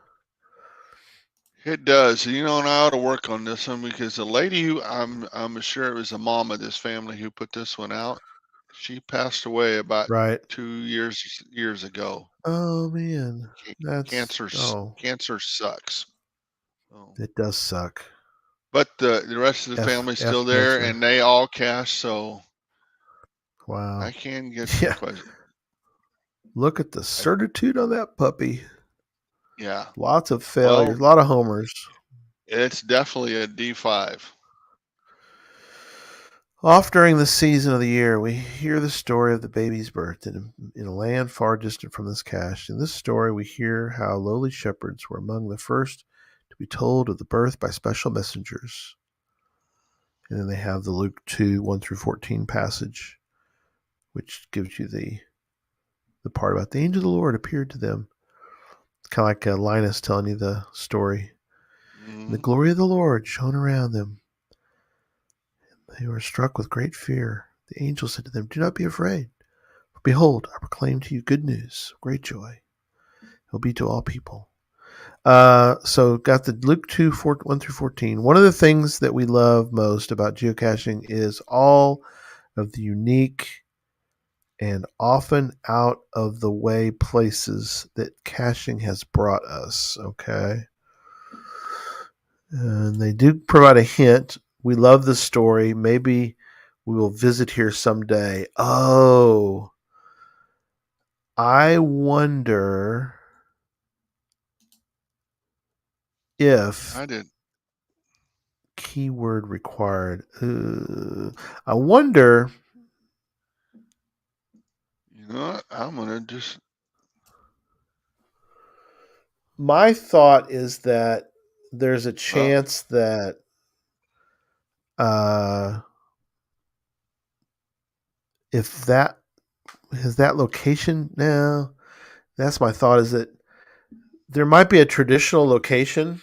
It does. You know, and I ought to work on this one because the lady who I'm sure it was the mom of this family who put this one out. She passed away about Right. 2 years ago. Oh man. Cancer sucks. So, It does suck. but the rest of the family's F still there, cancer. and they all cash. So Wow. I can get some Yeah. questions. Look at the certitude on that puppy. Yeah. Lots of Well, failures, a lot of homers. it's definitely a D5. Off during the season of the year, we hear the story of the baby's birth in a land far distant from this cache. In this story, we hear how lowly shepherds were among the first to be told of the birth by special messengers. And then they have the Luke 2, 1 through 14 passage, which gives you the part about the angel of the Lord appeared to them. It's kind of like Linus telling you the story. And the glory of the Lord shone around them. They were struck with great fear. The angel said to them, "Do not be afraid. For behold, I proclaim to you good news, great joy. It will be to all people." So got the Luke 2, 1 through 14. One of the things that we love most about geocaching is all of the unique and often out of the way places that caching has brought us. Okay. And they do provide a hint. We love the story. Maybe we will visit here someday. Oh, I wonder if I did. keyword required. I wonder. You know what? I'm gonna just. my thought is that there's a Well, chance that uh, if that is that location now, that's my thought is that there might be a traditional location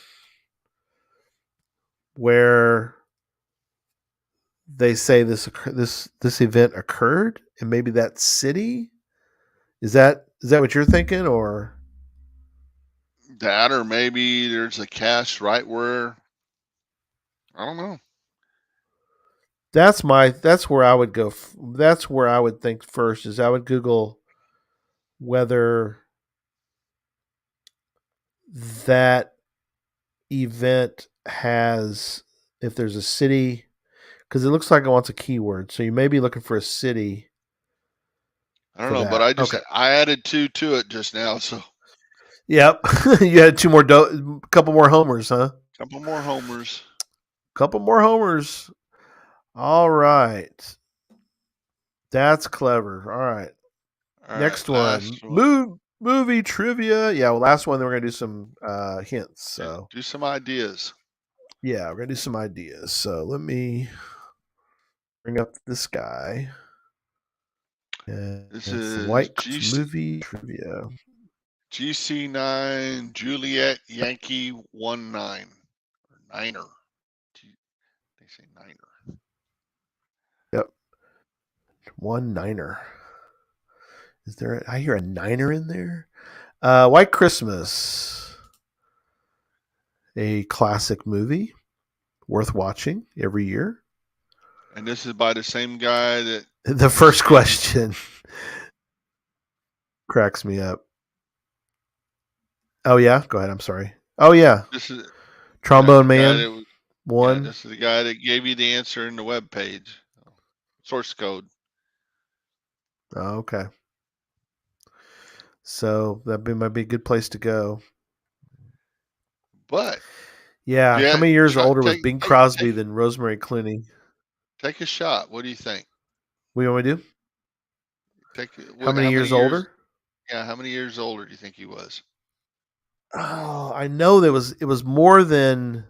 where they say this event occurred, and maybe that city is that what you're thinking, or that, or maybe there's a cache right where, I don't know. that's where I would go. That's where I would think first is I would Google whether that event has if there's a city because it looks like it wants a keyword. So you may be looking for a city I don't for know, but that. Okay. I added two to it just now, so a Yep. You had two more, couple more homers, huh? couple more homers. Couple more homers. All right. That's clever. All right. All right, Next last one. one. Movie trivia. Yeah. Well, last one. Then we're gonna do some hints. So Do some ideas. yeah, we're gonna do some ideas. So let me bring up this guy. And This it's is White movie trivia. GC9 Juliet Yankee 19 or Niner. They say Niner. Yep. One niner. Is there? I hear a niner in there. White Christmas, a classic movie worth watching every year. And this is by the same guy that The first question cracks me up. Oh yeah, go ahead. I'm sorry. Oh yeah, this is Trombone the guy Man that one. this is the guy that gave you the answer in the web page. Source code. Oh, okay, so might be a good place to go. But Yeah, how yeah, many years try, older was Bing Crosby than Rosemary Clooney? take a shot. What do you think? What do you want me to do? Take How many how many years years? older? Yeah, how many years older do you think he was? Oh, I know it was more than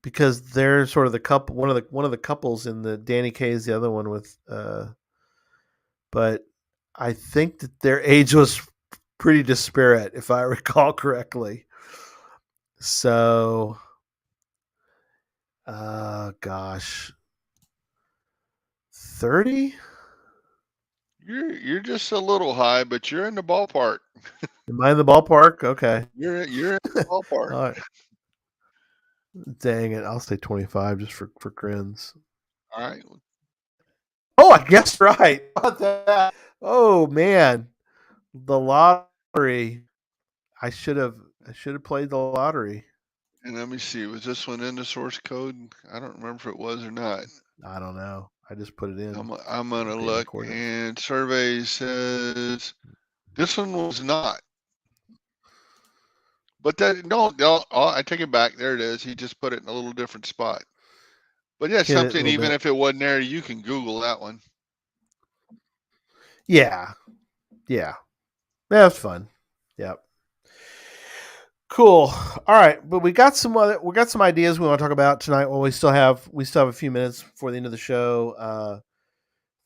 because they're sort of the couple one of the couples in the Danny Kaye's the other one with but I think that their age was pretty disparate if I recall correctly. So gosh. 30? You're just a little high, but you're in the ballpark. Am I in the ballpark? Okay. You're in the ballpark. All right. Dang it. I'll say 25 just for grins. All right. Oh, I guessed right. How about that? Oh man. The lottery. I should have played the lottery. And let me see. Was this one in the source code? I don't remember if it was or not. I don't know. I just put it in. I'm gonna Data look. coordinates. And survey says this one was not. But that no, I take it back. There it is. He just put it in a little different spot. But yeah, Hit it a something. little Even bit. if it wasn't there, you can Google that one. Yeah. Yeah. That's fun. Yep. Cool. All right, but we got some ideas we want to talk about tonight. Well, we still have a few minutes before the end of the show.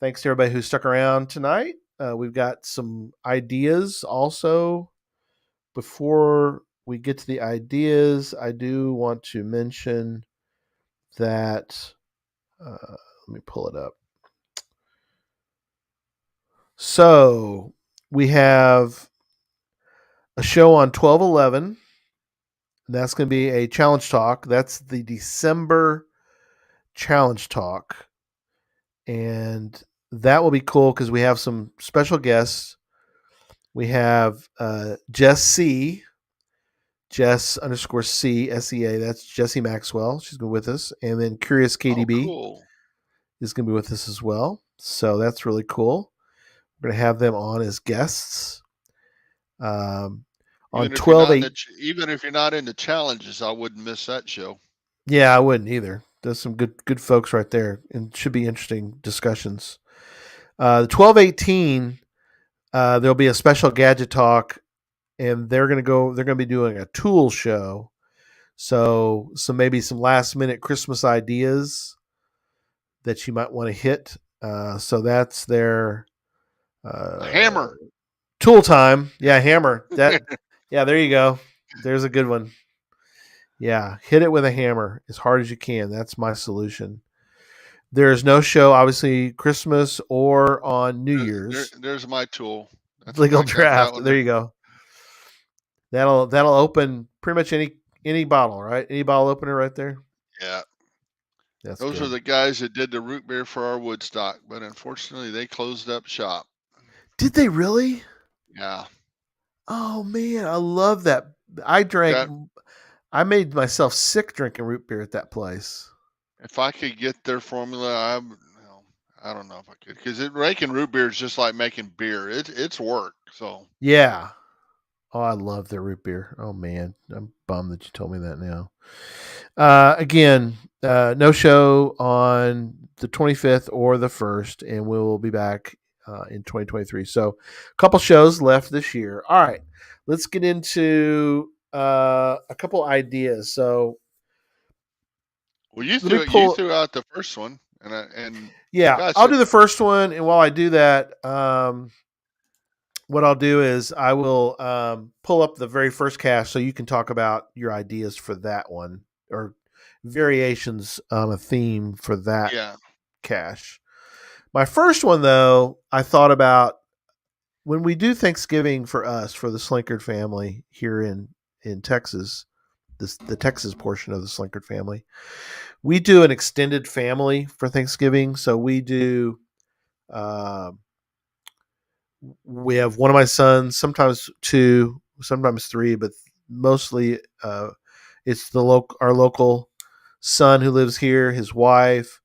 Thanks to everybody who stuck around tonight. We've got some ideas also. Before we get to the ideas, I do want to mention that. Let me pull it up. So we have a show on 12/11. That's going to be a challenge talk. That's the December challenge talk. And that will be cool because we have some special guests. We have Jess C, Jess _ C SEA. That's Jessie Maxwell. She's going to be with us. And then Curious KDB Cool. is going to be with us as well. So that's really cool. We're going to have them on as guests. On 12/8. Even if you're not in the challenges, I wouldn't miss that show. Yeah, I wouldn't either. There's some good folks right there, and should be interesting discussions. The 12/18, there'll be a special gadget talk and they're going to be doing a tool show. So maybe some last minute Christmas ideas that you might want to hit. So that's their uh, Hammer. tool time. Yeah, hammer. Yeah, there you go. There's a good one. Yeah, hit it with a hammer as hard as you can. That's my solution. There is no show, obviously, Christmas or on New Year's. There's my tool. Legal I got that draft. one. There you go. That'll open pretty much any bottle, right? Any bottle opener right there. Yeah. That's Those good. are the guys that did the root beer for our Woodstock, but unfortunately they closed up shop. Did they really? Yeah. Oh man, I love that. I drank. That I made myself sick drinking root beer at that place. if I could get their formula, I don't know if I could, because making root beer is just like making beer. It's work. So Yeah. Oh, I love their root beer. Oh man, I'm bummed that you told me that now. Again, no show on the 25th or the 1st, and we'll be back in 2023. So, a couple shows left this year. All right, let's get into a couple ideas. So, well, let me you pull. threw out the first one, and Yeah, gosh, I'll do the first one, and while I do that, what I'll do is I will pull up the very first cache so you can talk about your ideas for that one or variations on a theme for that yeah. cache. My first one, though, I thought about when we do Thanksgiving for us, for the Slinkard family here in Texas, the Texas portion of the Slinkard family. We do an extended family for Thanksgiving. So uh, we have one of my sons, sometimes two, sometimes three, but mostly it's our local son who lives here, his wife,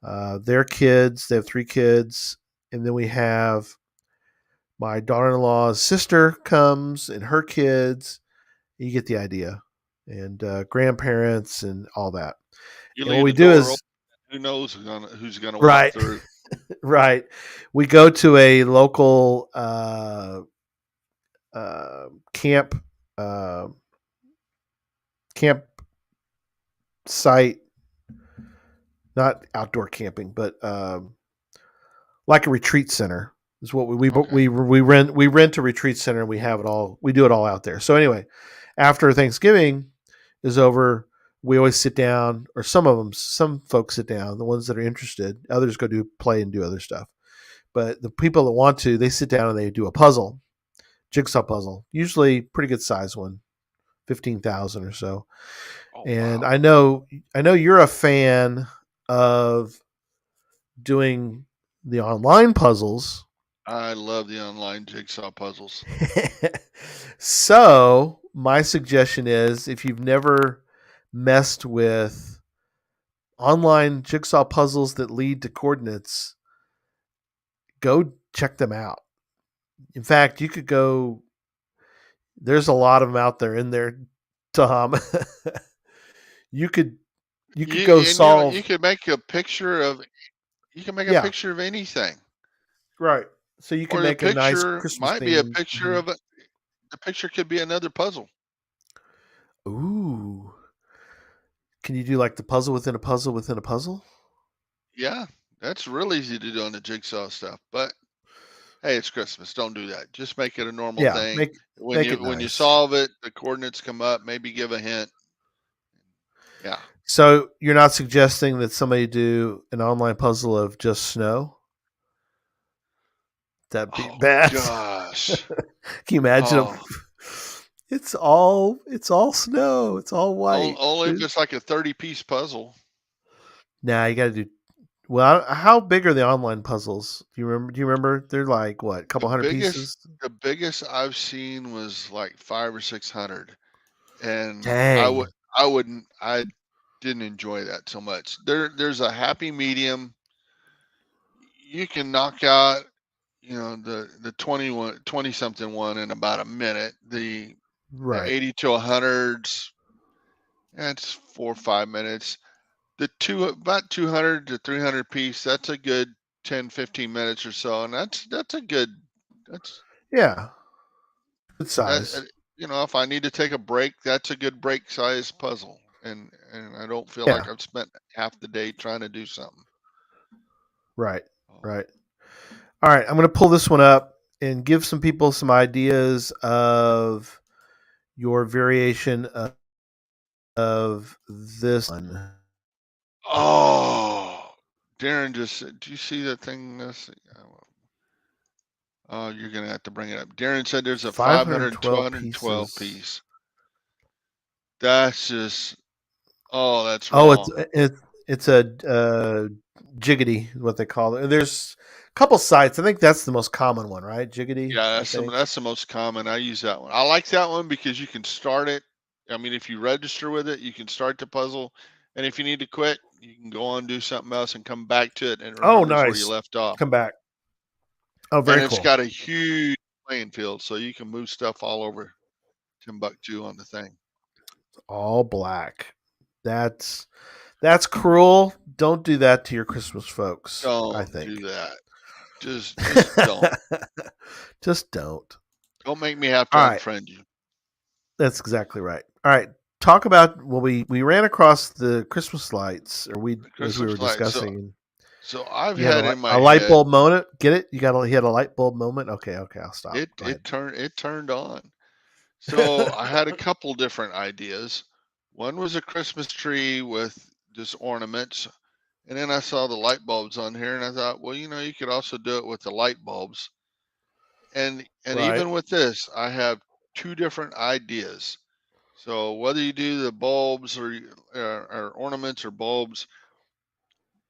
their kids. They have three kids, and then we have my daughter-in-law's sister comes and her kids. You get the idea, and grandparents and all that. You And what leave we the do door open. is Who knows who's gonna walk right, through? right. We go to a local camp uh, camp site, not outdoor camping, but like a retreat center is what Okay. we rent a retreat center and we have it all. We do it all out there. So anyway, after Thanksgiving is over, we always sit down, or some folks sit down. The ones that are interested, others go do play and do other stuff. But the people that want to, they sit down and they do a puzzle, jigsaw puzzle, usually pretty good size one, 15,000 or so. Oh And wow. I know you're a fan of doing the online puzzles. I love the online jigsaw puzzles. So, my suggestion is if you've never messed with online jigsaw puzzles that lead to coordinates, go check them out. In fact, you could go, there's a lot of them out there in there, Tom. you could go You solve could make a picture of yeah, anything, right. So you can or the make a nice picture Christmas might be a theme. picture of it. The picture could be another puzzle. Ooh. Can you do like the puzzle within a puzzle within a puzzle? Yeah, that's real easy to do on the jigsaw stuff. But hey, it's Christmas. Don't do that. Just make it a normal Yeah, thing. make it When you nice. solve it, the coordinates come up. Maybe give a hint. Yeah. So you're not suggesting that somebody do an online puzzle of just snow? That'd be Oh bad. gosh. Can you imagine? Oh, It's all snow. It's all white. only if it's like a 30-piece puzzle. Nah, you got to do. Well, how big are the online puzzles? Do you remember? They're like what, a The couple hundred biggest pieces? the biggest I've seen was like 500 or 600, and Dang. I didn't enjoy that so much. There's a happy medium. You can knock out, the 20 something one in about a minute. The Right. 80 to 100s, that's 4 or 5 minutes. About 200 to 300 piece, that's a good 10, 15 minutes or so, and that's a good. That's Yeah. Good size. If I need to take a break, that's a good break size puzzle, and I don't feel Yeah. like I've spent half the day trying to do something. Right. Oh, Right. All right. I'm going to pull this one up and give some people some ideas of your variation of this one. Oh, Darren just said, do you see that thing? Oh, you're gonna have to bring it up. Darren said there's a 512 512 pieces. piece. That's just, oh, that's Oh, wrong. it's a jiggity, what they call it. There's a couple sites. I think that's the most common one, right? Jiggity, Yeah, I think. that's the most common. I use that one. I like that one because you can start it. I mean, if you register with it, you can start the puzzle, and if you need to quit, you can go on and do something else and come back to it, and it Oh, remembers where you nice. left off. Come back. Oh, And very it's cool. got a huge playing field, so you can move stuff all over Timbuktu on the thing. All black. That's cruel. Don't do that to your Christmas folks, I Don't think. do that. Just don't. Just don't. Don't make me have to All right. unfriend you. That's exactly right. All right. Talk about we ran across the Christmas lights, or we The as we were Christmas lights. discussing. So I've You had had in my a light head, bulb moment. Get it? You had a light bulb moment. Okay, I'll stop. Go ahead. it turned on. So I had a couple different ideas. One was a Christmas tree with just ornaments. And then I saw the light bulbs on here and I thought, well, you could also do it with the light bulbs. And Right. even with this, I have two different ideas. So whether you do the bulbs or ornaments or bulbs,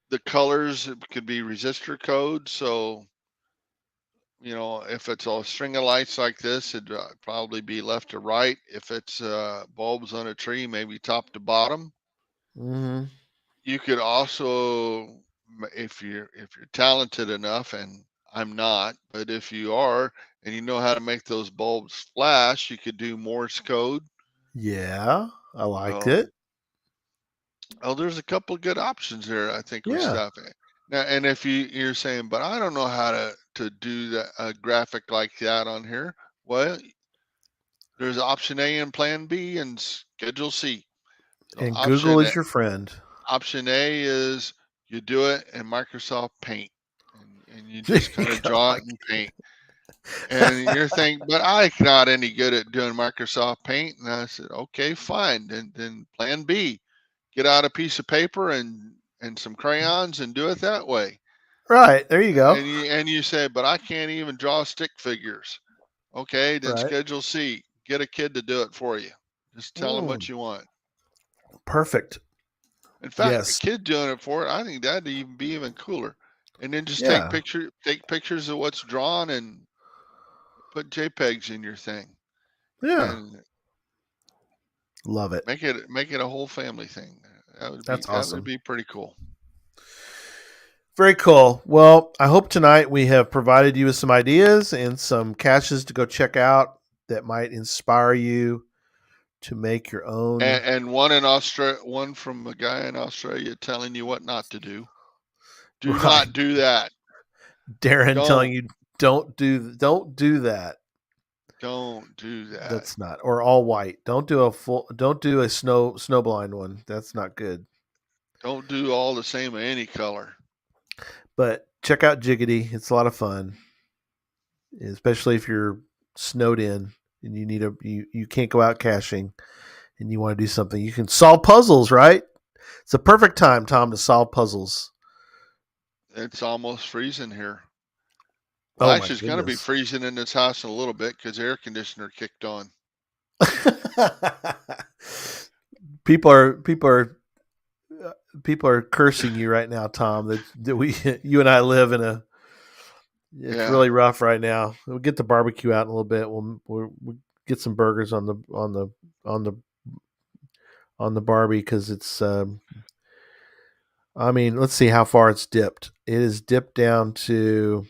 the colors could be resistor codes. So if it's a string of lights like this, it'd probably be left to right. If it's bulbs on a tree, maybe top to bottom. Mm-hmm. You could also, if you're talented enough, and I'm not, but if you are and you know how to make those bulbs flash, you could do Morse code. Yeah, I liked So, it. there's a couple of good options there, I think, with Yeah. stuff. Now, and if you're saying, but I don't know how to do that a graphic like that on here. Well, there's option A and plan B and schedule C. So And Google is your friend. option A is you do it in Microsoft Paint, and you There just you kind of go. draw it in Paint. And you're thinking, but I'm not any good at doing Microsoft Paint. And I said, okay, fine. Then plan B, get out a piece of paper and some crayons and do it that way. Right. There you go. And you say, but I can't even draw stick figures. Okay, then Right. schedule C, get a kid to do it for you. Just tell them what you want. Perfect. In fact, a Yes. kid doing it for it, I think that'd even be even cooler. And then just take Yeah. pictures of what's drawn and put JPEGs in your thing, Yeah. and Love it. make it a whole family thing. That's That would awesome. be pretty cool. Very cool. Well, I hope tonight we have provided you with some ideas and some caches to go check out that might inspire you to make your own. And one in Australia, one from a guy in Australia telling you what not to do. Do Right. not do that. Darren telling Don't you don't do that. don't do that. That's not, or all white. Don't do a snowblind one. That's not good. Don't do all the same of any color. But check out Jiggity. It's a lot of fun, especially if you're snowed in and you can't go out caching and you want to do something. You can solve puzzles, right? It's a perfect time, Tom, to solve puzzles. It's almost freezing here. Well, Oh my actually, it's going to be goodness. freezing in this house in a little bit because the air conditioner kicked on. People are cursing you right now, Tom. That you and I live in a. It's Yeah. really rough right now. We'll get the barbecue out in a little bit. We'll get some burgers on the Barbie because it's. I mean, let's see how far it's dipped. It is dipped down to.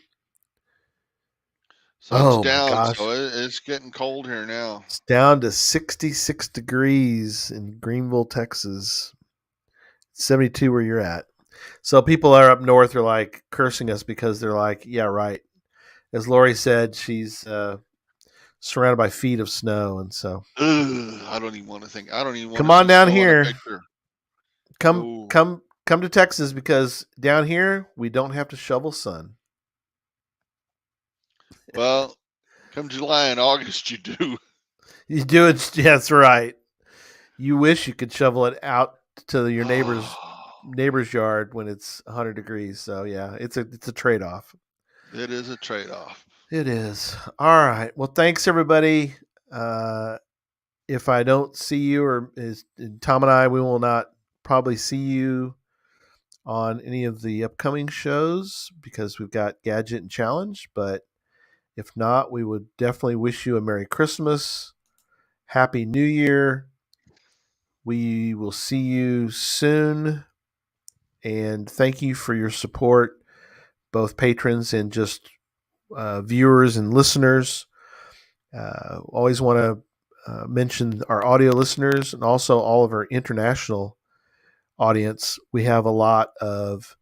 Sun's Oh my down, gosh, so it's getting cold here now. it's down to 66 degrees in Greenville, Texas. 72 where you're at. So people are up north are like cursing us because they're like, yeah, right. As Lori said, she's surrounded by feet of snow. And so, I don't even want to think. I don't even want come to on see down snow on a here. picture. Come, No. come, come to Texas, because down here we don't have to shovel sun. Well, come July and August, you do. You do it. That's right. You wish you could shovel it out to your Oh, neighbor's yard when it's 100 degrees. So yeah, it's a trade off. it is a trade-off. It is. All right. Well, thanks everybody. If I don't see you, or Tom and I, we will not probably see you on any of the upcoming shows because we've got Gadget and Challenge. But if not, we would definitely wish you a Merry Christmas, Happy New Year. We will see you soon. And thank you for your support, both patrons and just viewers and listeners. Always want to mention our audio listeners and also all of our international audience. We have a lot of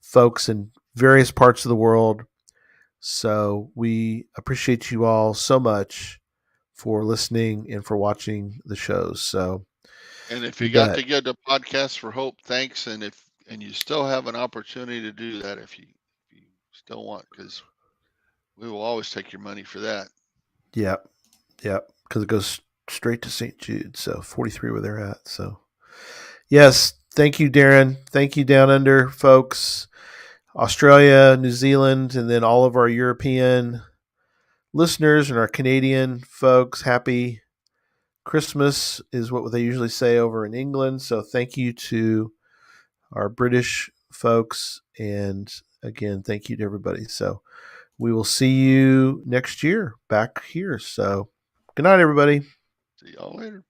folks in various parts of the world. So we appreciate you all so much for listening and for watching the shows. So, And if you you got bet. to get the podcast for Hope, thanks. And you still have an opportunity to do that if you still want, because we will always take your money for that. Yep. Because it goes straight to St. Jude. So 43 where they're at. So yes, thank you, Darren. Thank you, Down Under folks, Australia, New Zealand, and then all of our European listeners and our Canadian folks. Happy Christmas is what they usually say over in England. So thank you to our British folks. And again, thank you to everybody. So we will see you next year back here. So good night, everybody. See y'all later.